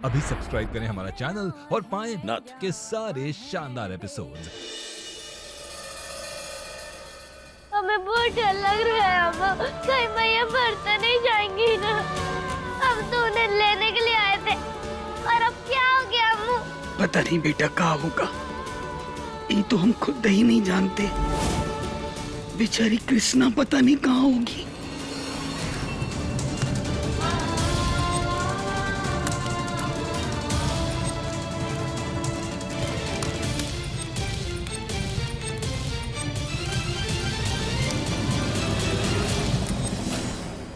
अभी सब्सक्राइब करें हमारा चैनल और पाएं नाथ के सारे शानदार एपिसोड्स। हमें बहुत डर लग रहा है अम्मा, कहीं मैया मर तो नहीं जाएंगी ना। हम तो उन्हें लेने के लिए आए थे और अब क्या हो गया अम्मू? पता नहीं बेटा क्या होगा, ये तो हम खुद ही नहीं जानते। बेचारी कृष्णा पता नहीं कहाँ होगी।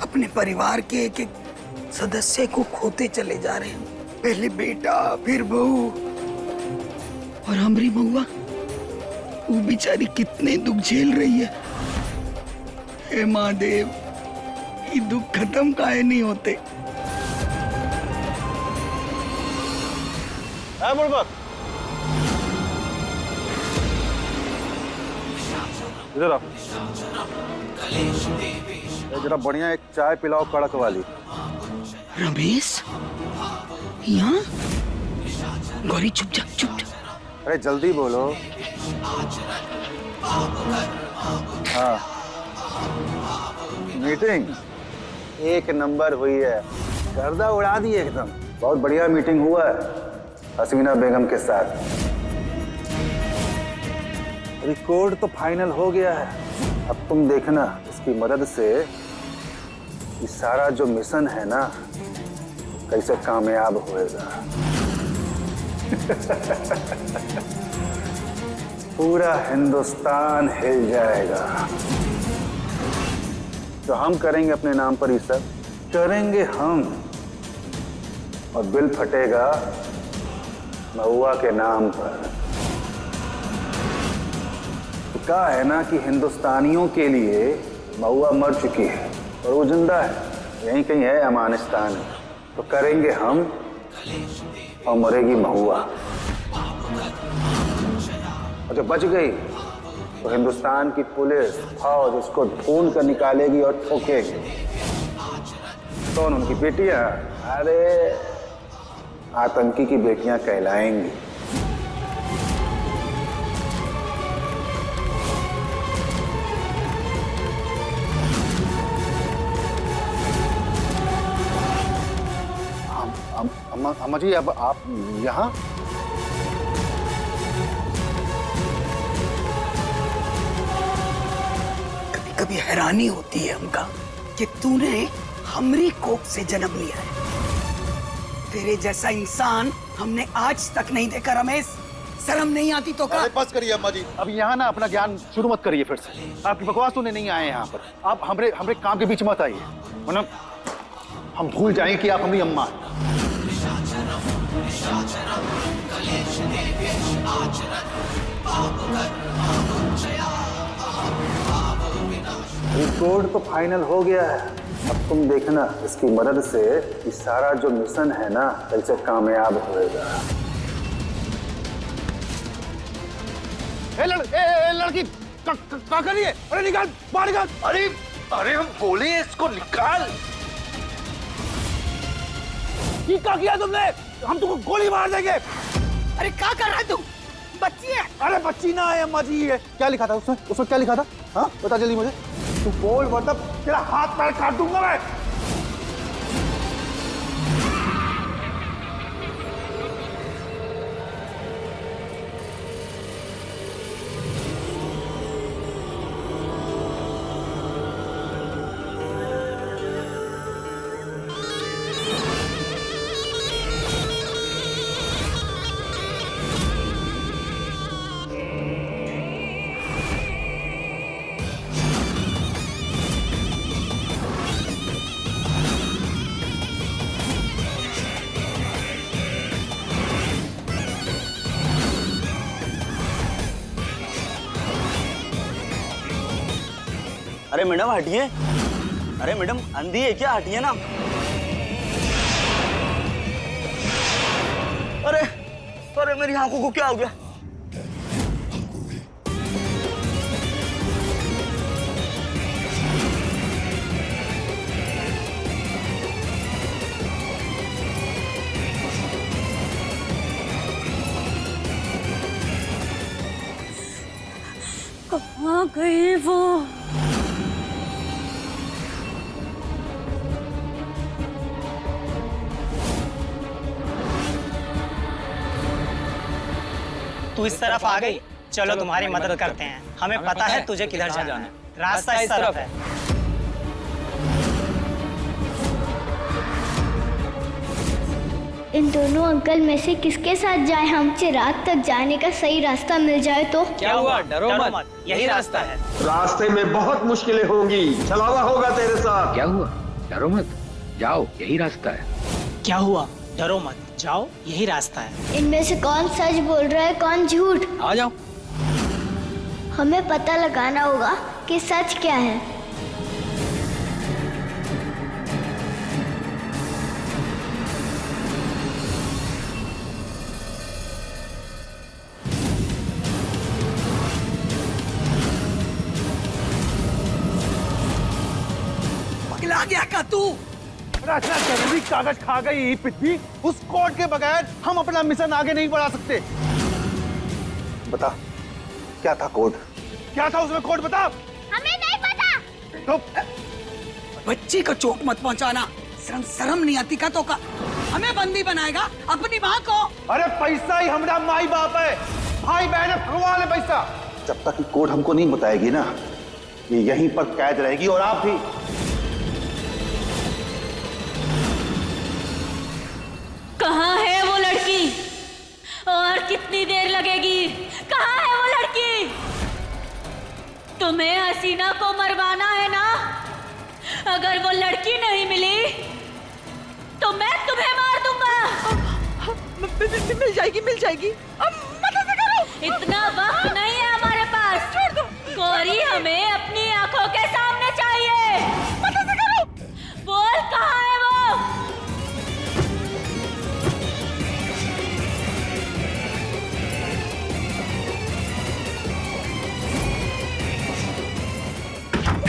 अपने परिवार के एक एक सदस्य को खोते चले जा रहे हैं। पहले बेटा, फिर बहू और हमारी बउआ, वो बेचारी कितने दुख झेल रही है। हे महादेव, ये दुख खत्म काहे नहीं होते। इधर आओ। जरा बढ़िया एक चाय पिलाओ कड़क वाली। रमेश, यहाँ? गौरी चुप जा, चुप जा। अरे जल्दी बोलो। हाँ, मीटिंग एक नंबर हुई है, गर्दा उड़ा दी एकदम। बहुत बढ़िया मीटिंग हुआ है हसीना बेगम के साथ। रिकॉर्ड तो फाइनल हो गया है। अब तुम देखना इसकी मदद से ये सारा जो मिशन है ना कैसे कामयाब होएगा। पूरा हिंदुस्तान हिल जाएगा। तो हम करेंगे अपने नाम पर ये सब, करेंगे हम, और बिल फटेगा महुआ के नाम पर। तो कहा है ना कि हिंदुस्तानियों के लिए महुआ मर चुकी है और वो जिंदा है, यहीं कहीं है अफगानिस्तान में। तो करेंगे हम और मरेगी महुआ। और जब बच गई तो हिंदुस्तान की पुलिस फौज उसको ढूंढ कर निकालेगी और ठोकेगी। कौन? उनकी बेटियां? अरे आतंकी की बेटियां कहलाएंगी। अम्मा जी, अब आप यहाँ? कभी कभी हैरानी होती है हमका कि तूने हमरी कोख से जन्म लिया है। तेरे जैसा इंसान हमने आज तक नहीं देखा। रमेश, शर्म नहीं आती तो का? बस करिए अम्मा जी, अब यहाँ ना अपना ज्ञान शुरू मत करिए फिर से। आपकी बकवास सुनने नहीं आए यहाँ पर। आप हमरे काम के बीच मत आइए, वरना हम भूल जाएंगे कि आप हमारी अम्मा हैं। रिकॉर्ड तो फाइनल हो गया है। अब तुम देखना इसकी मदद से ये सारा जो मिशन है ना कैसे कामयाब होएगा। लड़की क्या कर रही है? अरे निकाल, बाहर निकाल। अरे हम बोले इसको निकाल। ये क्या किया तुमने? हम तुमको गोली मार देंगे। अरे क्या कर रहा है तू? बच्ची है। अरे बच्ची ना है अम्मा जी। ये क्या लिखा था उसमें क्या लिखा था? हाँ बता जल्दी मुझे। तू बोल, मतलब तेरा हाथ पैर काट दूंगा मैं। अरे मैडम हटिए। अरे मैडम अंधी है क्या? हटिए ना। अरे अरे मेरी आंखों को क्या हो गया? कहाँ गए वो? तू इस तरफ आ गई, चलो तुम्हारी मदद करते हैं। हमें पता है तुझे किधर जाना है। रास्ता इस तरफ है। इन दोनों अंकल में से किसके साथ जाए? हम चिराग तक जाने का सही रास्ता मिल जाए तो। क्या हुआ? डरो मत, यही रास्ता है। रास्ते में बहुत मुश्किलें होंगी, चला हुआ होगा तेरे साथ। क्या हुआ? डरो मत, जाओ, यही रास्ता है। क्या हुआ? डरो मत, जाओ, यही रास्ता है। इनमें से कौन सच बोल रहा है, कौन झूठ? आ जाओ। हमें पता लगाना होगा कि सच क्या है। पगला गया का तू? इतना जरूरी कागज खा गई पृथ्वी, उस कोड के बगैर हम अपना मिशन आगे नहीं बढ़ा सकते। बता, क्या था कोड? क्या था उसमें कोड? बता। हमें नहीं पता। तो बच्ची को चोट मत पहुंचाना। शर्म नहीं आती का तो का? हमें बंदी बनाएगा अपनी माँ को? अरे पैसा ही हमारा माई बाप है, भाई बहन है, भगवान है पैसा। जब तक ये कोड हमको नहीं बताएगी ना, ये यहीं पर कैद रहेगी और आप भी। कहाँ है वो लड़की? और कितनी देर लगेगी? कहाँ है वो लड़की? तुम्हें हसीना को मरवाना है ना? अगर वो लड़की नहीं मिली तो मैं तुम्हें मार दूंगा। मिल जाएगी, मिल जाएगी। अब मदद करो। इतना वक्त नहीं है हमारे पास। छोड़ दो। गौरी हमें अपनी आंखों के सामने चाहिए। मदद करो। बोल, कहाँ है वो?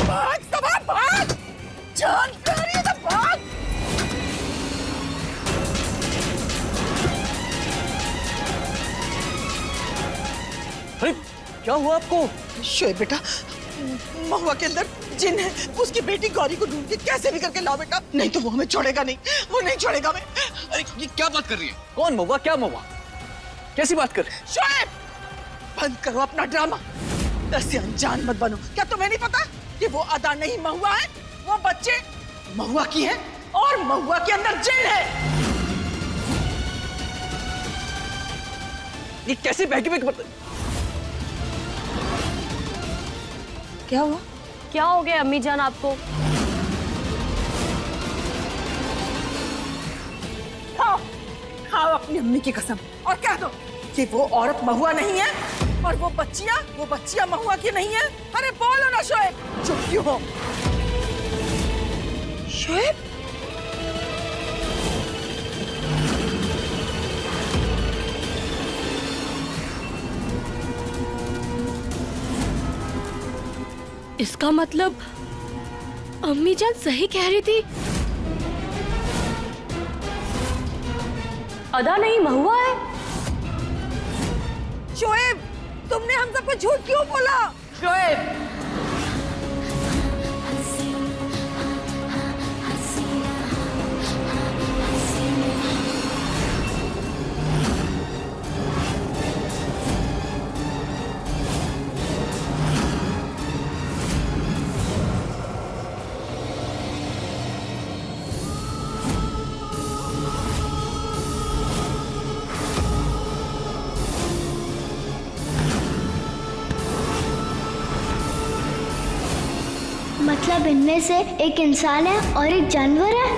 भाग सवार, भाग। जान प्यारी है तो भाग। अरे क्या हुआ आपको? शोएब बेटा, महुआ के अंदर जिन है। उसकी बेटी गौरी को ढूंढ के कैसे भी करके लाओ बेटा, नहीं तो वो हमें छोड़ेगा नहीं। वो नहीं छोड़ेगा मैं। अरे ये क्या बात कर रही है? कौन महुआ? क्या महुआ? कैसी बात कर? शोएब, बंद करो अपना ड्रामा। ऐसे अनजान मत बनो। क्या तुम्हें नहीं पता कि वो अदा नहीं महुआ है? वो बच्चे महुआ की है और महुआ के अंदर जिन है। ये कैसे बैठी हुई? क्या हुआ? क्या हो गया अम्मी जान आपको? खाओ, खाओ अपनी अम्मी की कसम और कह दो कि वो औरत महुआ नहीं है और वो बच्चियां महुआ की नहीं है। अरे बोलो ना शोएब, चुप क्यों हो? शोएब, इसका मतलब अम्मी जान सही कह रही थी। अदा नहीं महुआ है। शोएब, तुमने हम सबको झूठ क्यों बोला? शोएब, मतलब इनमें से एक इंसान है और एक जानवर है।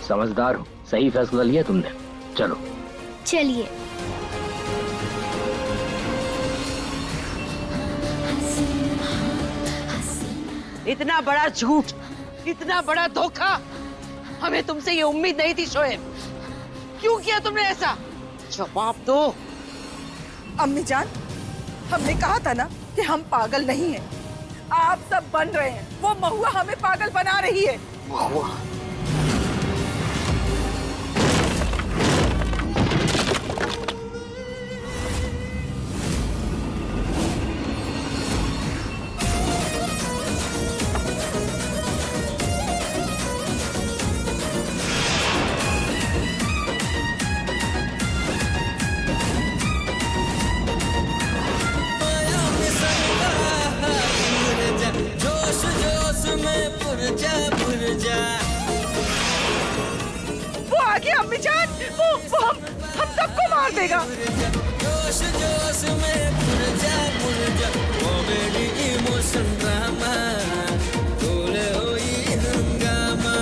समझदार हो, सही फैसला लिया तुमने। चलो चलिए। इतना बड़ा झूठ, इतना बड़ा धोखा, हमें तुमसे ये उम्मीद नहीं थी शोएब। क्यों किया तुमने ऐसा? जवाब दो। अम्मी जान, हमने कहा था ना कि हम पागल नहीं हैं। आप सब बन रहे हैं, वो महुआ हमें पागल बना रही है। महुआ? वो आ गया अम्मी जान, वो हम सबको मार देगा। जोश जोश में पुरजा वो मेरी इमोशन ड्रामा तोले होई हंगामा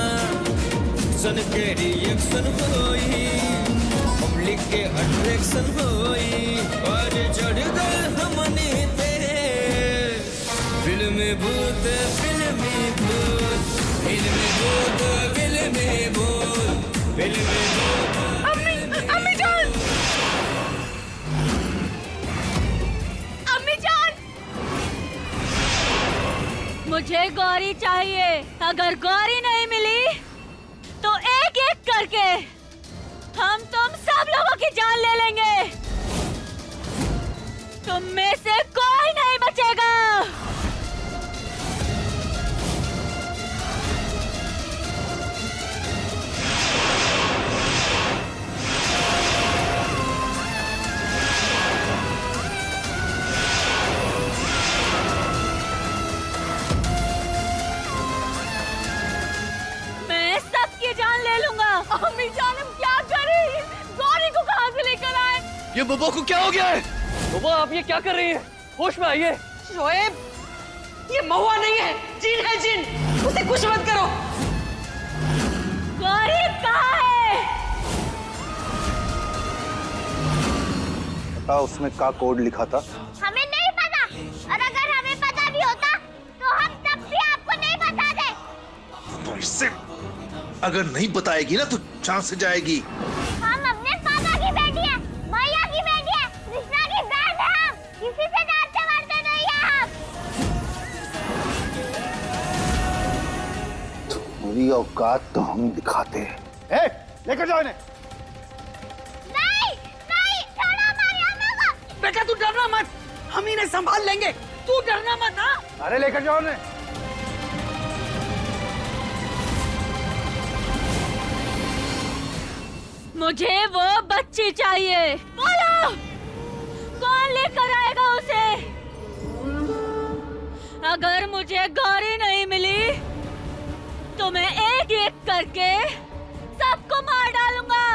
सन के रिएक्शन होई पब्लिक के अट्रैक्शन होई और चढ़ गए हमनी पे फिल्म भूत फिल्मी भूत फिल्मी भूत फिल्मी भूत फिल्मी भूत। अम्मी जान, अम्मी जान, मुझे गौरी चाहिए। अगर गौरी नहीं मिली तो एक एक करके हम तुम सब लोगों की जान ले लेंगे। तुम में से कोई नहीं बचेगा। मैं सबकी जान ले लूंगा। अम्मी जान, हम क्या करें? गौरी को कहाँ से लेकर आए? ये बुबा को क्या हो गया है? बुबा आप ये क्या कर रही हैं? होश में आइए। शोएब, ये महुआ नहीं है, जिन है जिन। उसे कुछ मत करो। गौरी कहाँ है? पता उसमें क्या कोड लिखा था? हमें नहीं पता, और अगर हमें पता भी होता तो हम तब भी आपको नहीं बता दे। तो इससे अगर नहीं बताएगी ना तो जान से जाएगी। हम अपने पापा की बेटी है, मैया की बेटी है, कृष्णा की बहन है। हम किसी से डरते मरते नहीं है। हम तुम्हारी औकात तो हम दिखाते हैं। लेकर जाओ इन्हें। नहीं नहीं, छोड़ो मैया को। बेटा तू डरना मत, हम इन्हें संभाल लेंगे, तू डरना मत। हाँ, अरे लेकर जाओ इन्हें। मुझे वो बच्ची चाहिए। बोलो, कौन लेकर आएगा उसे? अगर मुझे गौरी नहीं मिली तो मैं एक एक करके सबको मार डालूंगा।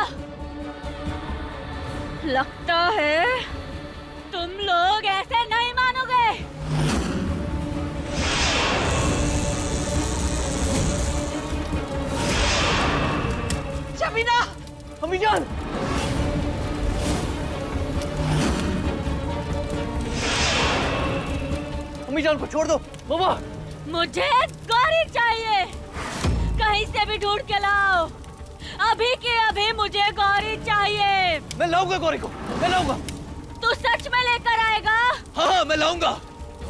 लगता है तुम लोग ऐसे नहीं मानोगे। शबीना, अम्मी जान, अम्मी जान को छोड़ दो। बुबा मुझे गौरी चाहिए, कहीं से भी ढूंढ के लाओ। अभी के अभी मुझे गौरी चाहिए। मैं लाऊंगा गौरी को, मैं लाऊंगा। तू सच में लेकर आएगा? हाँ हाँ मैं लाऊंगा,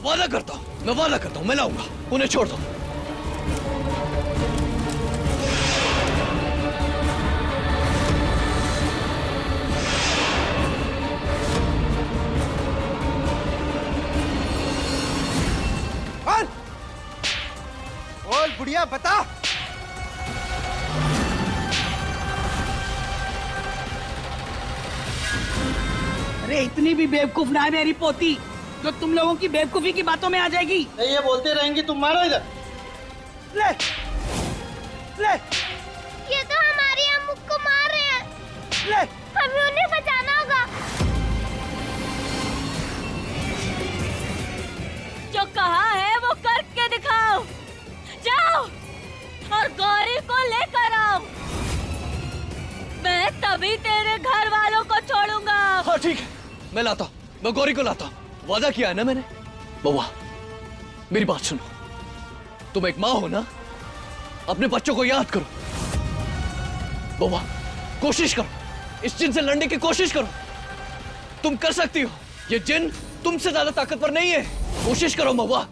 वादा करता हूँ, मैं वादा करता हूँ, मैं लाऊंगा। उन्हें छोड़ दो। बोल बुढ़िया, बता। अरे इतनी भी बेवकूफ ना है मेरी पोती, जो तुम लोगों की बेवकूफी की बातों में आ जाएगी। नहीं, ये बोलते रहेंगे, तुम मारो इधर। ले ले ये तो हमारी अम्मू को मार रहे हैं। ले, हमें उन्हें बचाना होगा। जो कहा है वो करके दिखाओ। जाओ और गौरी को लेकर आओ। मैं तभी तेरे घर वालों को छोड़ूंगा। हाँ ठीक है, मैं लाता हूँ, मैं गौरी को लाता हूँ। वादा किया है ना मैंने। बउआ मेरी बात सुनो, तुम एक माँ हो ना, अपने बच्चों को याद करो। बउआ कोशिश करो, इस जिन से लड़ने की कोशिश करो। तुम कर सकती हो, ये जिन तुमसे ज्यादा ताकतवर नहीं है। कोशिश करो महुआ,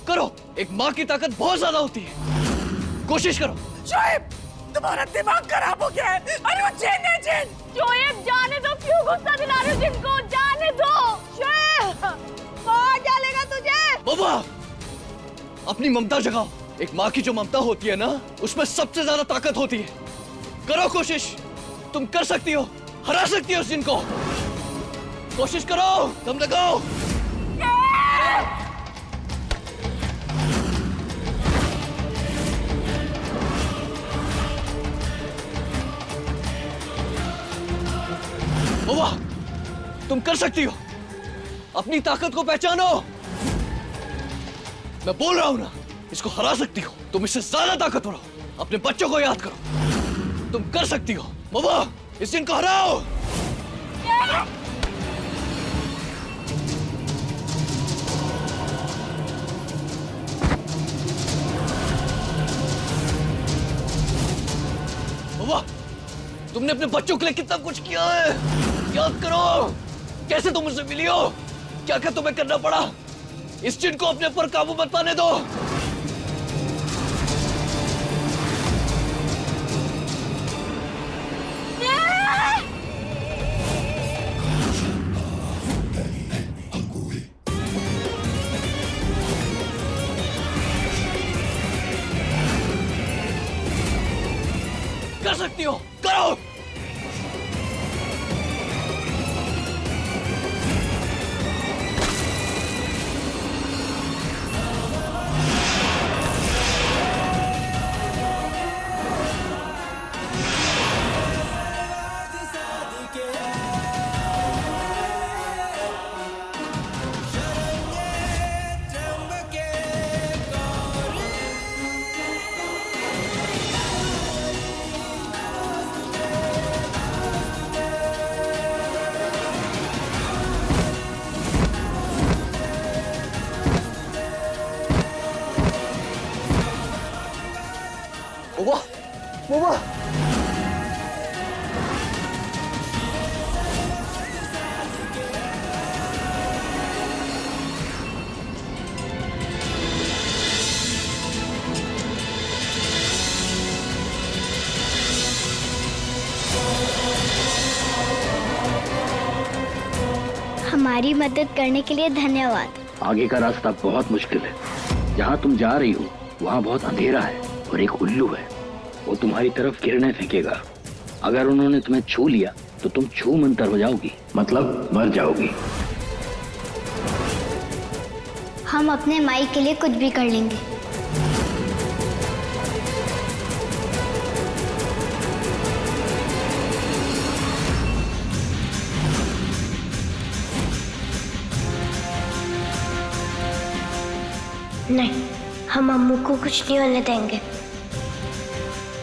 करो, एक माँ की ताकत बहुत ज्यादा होती है, कोशिश करो। शोएब, तुम्हारा दिमाग खराब हो गया है। अरे वो चैन है, चैन। शोएब जाने दो, क्यों गुस्सा दिला रहे हो जिनको? जाने दो शोएब, कौन डालेगा तुझे? बाबा, अपनी ममता जगाओ। एक माँ की जो ममता होती है ना, उसमें सबसे ज्यादा ताकत होती है। करो कोशिश, तुम कर सकती हो, हरा सकती हो उस जिन को। कोशिश करो, दम लगाओ। बाबा, तुम कर सकती हो, अपनी ताकत को पहचानो। मैं बोल रहा हूं ना, इसको हरा सकती हो, तुम इससे ज्यादा ताकतवर हो। अपने बच्चों को याद करो, तुम कर सकती हो। बाबा, इस जिन को हराओ। बाबा, तुमने अपने बच्चों के लिए कितना कुछ किया है, याद करो। कैसे तुम मुझसे मिली हो, क्या क्या तुम्हें करना पड़ा। इस जिन को अपने ऊपर काबू मत पाने दो। कर सकती हो, करो। बाबा, बाबा, हमारी मदद करने के लिए धन्यवाद। आगे का रास्ता बहुत मुश्किल है। जहाँ तुम जा रही हो वहाँ बहुत अंधेरा है और एक उल्लू है, वो तुम्हारी तरफ किरणें फेंकेगा। अगर उन्होंने तुम्हें छू लिया तो तुम छू मंतर हो जाओगी, मतलब मर जाओगी। हम अपने माई के लिए कुछ भी कर लेंगे। नहीं, हम अम्मू को कुछ नहीं होने देंगे।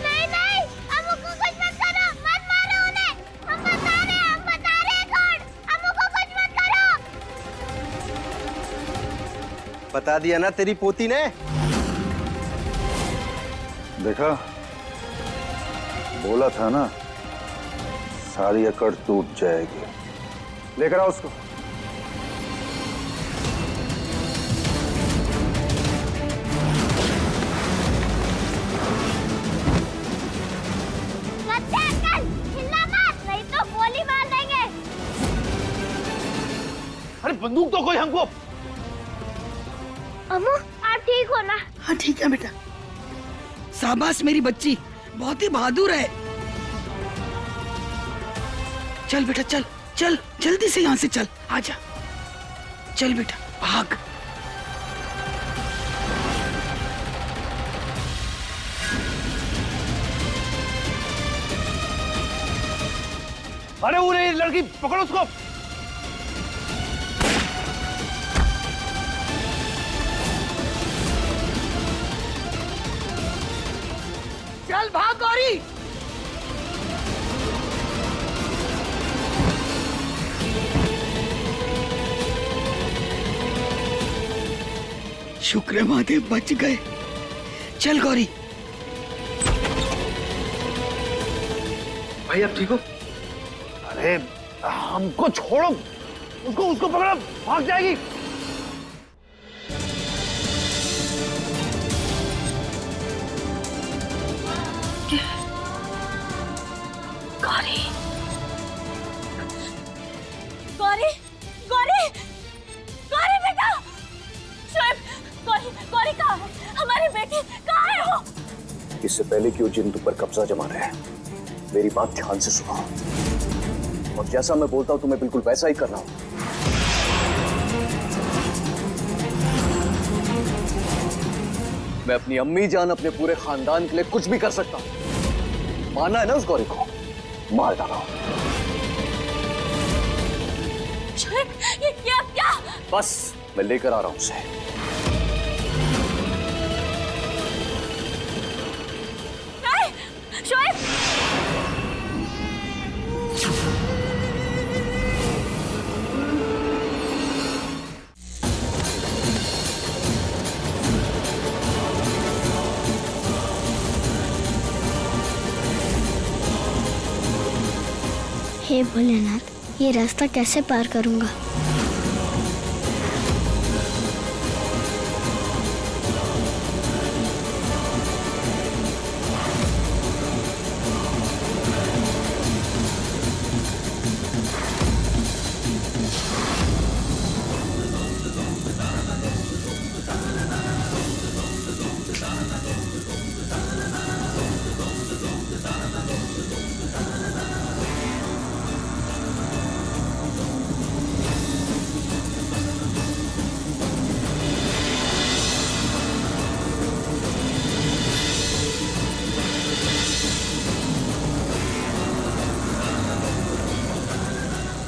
नहीं नहीं, अम्मू को कुछ मत करो, मत मारो उन्हें। हम बता रहे हैं कौन। अम्मू को कुछ मत करो। बता दिया ना तेरी पोती ने। देखा, बोला था ना, सारी अकड़ टूट जाएगी। लेकर आओ उसको। बंदूक तो कोई हमको। अम्मू, आप ठीक हो ना? हाँ ठीक है बेटा। शाबाश मेरी बच्ची, बहुत ही बहादुर है। चल बेटा, चल चल, जल्दी से यहाँ से चल, आजा। चल बेटा, भाग। अरे वो रे लड़की, पकड़ो उसको। चल भाग गौरी। शुक्र है महादेव, बच गए। चल गौरी। भाई अब ठीक हो? अरे हमको छोड़ो, उसको पकड़ो, भाग जाएगी। इससे पहले कि वो जिन तुम पर कब्जा जमा रहे हैं, मेरी बात ध्यान से सुनो और जैसा मैं बोलता हूं तुम्हें बिल्कुल वैसा ही करना होगा। मैं अपनी अम्मी जान, अपने पूरे खानदान के लिए कुछ भी कर सकता हूं। मारना है ना उस गौरी को, मार डालो। ये क्या? बस मैं लेकर आ रहा हूं उसे। नहीं, शोएब! हे भोलेनाथ, ये रास्ता कैसे पार करूंगा?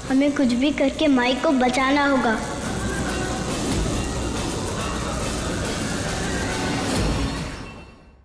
हमें कुछ भी करके माई को बचाना होगा।